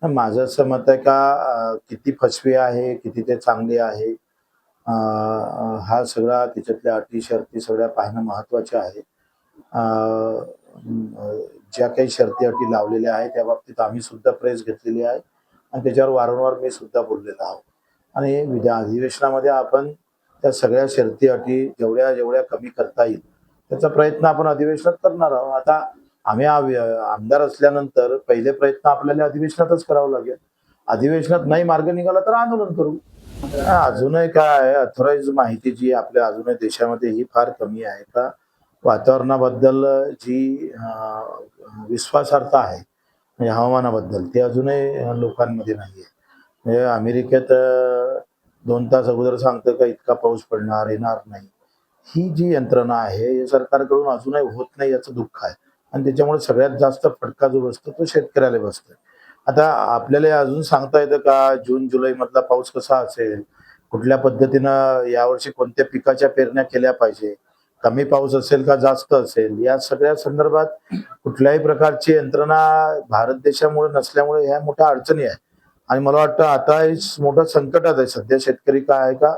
माझं असं मत आहे का किती फसवी आहे, किती ते चांगली आहे, हा सगळा त्याच्यातल्या अटी शर्ती सगळ्या पाहणं महत्त्वाचे आहे. अ, अ, ज्या काही शर्ती अटी लावलेल्या आहेत त्या बाबतीत आम्ही सुद्धा प्रेस घेतलेली आहे आणि त्याच्यावर वारंवार मी सुद्धा बोललेलो आहोत. आणि अधिवेशनामध्ये आपण त्या सगळ्या शर्ती अटी जेवढ्या कमी करता येईल त्याचा प्रयत्न आपण अधिवेशनात करणार आहोत. आता आम्ही आमदार असल्यानंतर पहिले प्रयत्न आपल्याला अधिवेशनातच करावं लागेल. अधिवेशनात नाही मार्ग निघाला तर आंदोलन करू. अजूनही काय आहे, अथॉराइज माहिती जी आपल्या अजूनही देशामध्ये ही फार कमी आहे का वातावरणाबद्दल जी विश्वासार्हता आहे म्हणजे हवामानाबद्दल ते अजूनही लोकांमध्ये नाहीये. म्हणजे अमेरिकेत 2 तास अगोदर सांगतं का इतका पाऊस पडणार, येणार नाही. ही जी यंत्रणा आहे हे सरकारकडून अजूनही होत नाही याचं दुःख आहे आणि त्याच्यामुळे सगळ्यात जास्त फटका जो बसतो तो शेतकऱ्याला बसतोय. आता आपल्याला हे अजून सांगता येतं का जून-जुलै मधला पाऊस कसा असेल? कुठल्या पद्धतीनं यावर्षी कोणत्या पिकाच्या पेरण्या केल्या पाहिजे? कमी पाऊस असेल का जास्त असेल? या सगळ्या संदर्भात कुठल्याही प्रकारची यंत्रणा भारत देशामुळे नसल्यामुळे ह्या मोठ्या अडचणी आहेत. आणि मला वाटतं आता हे मोठं संकटात आहे सध्या शेतकरी काय आहे का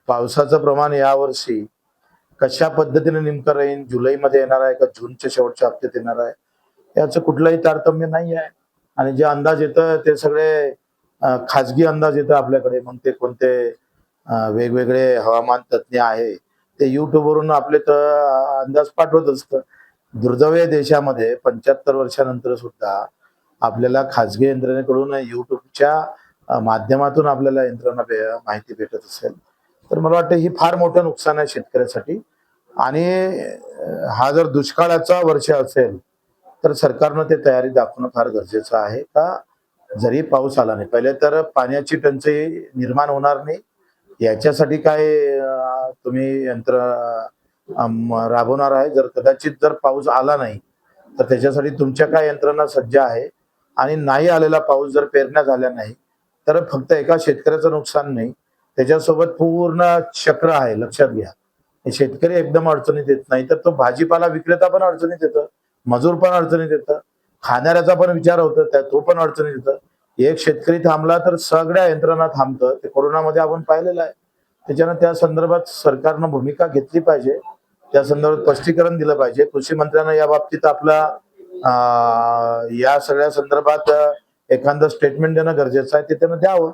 पावसाचं प्रमाण यावर्षी कशा पद्धतीने नेमकं राहील, जुलैमध्ये येणार आहे का जूनच्या शेवटच्या हप्त्यात येणार आहे, याचं कुठलंही तारतम्य नाही आहे. आणि जे अंदाज येतं ते सगळे खाजगी अंदाज येतं आपल्याकडे. मग ते कोणते वेगवेगळे हवामान तज्ञ आहे, ते YouTubeवरून आपले अंदाज पाठवत असतं. दुर्दैव आहे देशामध्ये 75 वर्षानंतर सुद्धा आपल्याला खाजगी यंत्रणेकडून YouTubeच्या माध्यमातून आपल्याला माहिती भेटत असेल, तर मला वाटतं ही फार मोठं नुकसान आहे शेतकऱ्यासाठी. आणि हा जर दुष्काळाचा वर्ष असेल, तर सरकारनं ते तयारी दाखवणं फार गरजेचं आहे का जरी पाऊस आला नाही, पहिले तर पाण्याची टंचाई निर्माण होणार नाही याच्यासाठी काय तुम्ही यंत्र राबवणार आहे? जर कदाचित जर पाऊस आला नाही, तर त्याच्यासाठी तुमच्या काय यंत्रणा सज्ज आहे? आणि नाही आलेला पाऊस जर पेरण्या झाल्या नाही, तर फक्त एका शेतकऱ्याचं नुकसान नाही, त्याच्यासोबत पूर्ण चक्र आहे लक्षात घ्या. हे शेतकरी एकदम अडचणीत येत नाही, तर तो भाजीपाला विक्रेता पण अडचणीत येतं, मजूर पण अडचणीत येतं, खाणाऱ्याचा पण विचार होतो, तो पण अडचणीत येतं. एक शेतकरी थांबला तर सगळ्या यंत्रणा थांबतं. ते कोरोनामध्ये आपण पाहिलेलं आहे. त्याच्यानं त्या संदर्भात सरकारनं भूमिका घेतली पाहिजे. त्या संदर्भात स्पष्टीकरण दिलं पाहिजे. कृषी मंत्र्यांना या बाबतीत आपला या सगळ्या संदर्भात एखादं स्टेटमेंट देणं गरजेचं आहे, ते त्यानं द्यावं.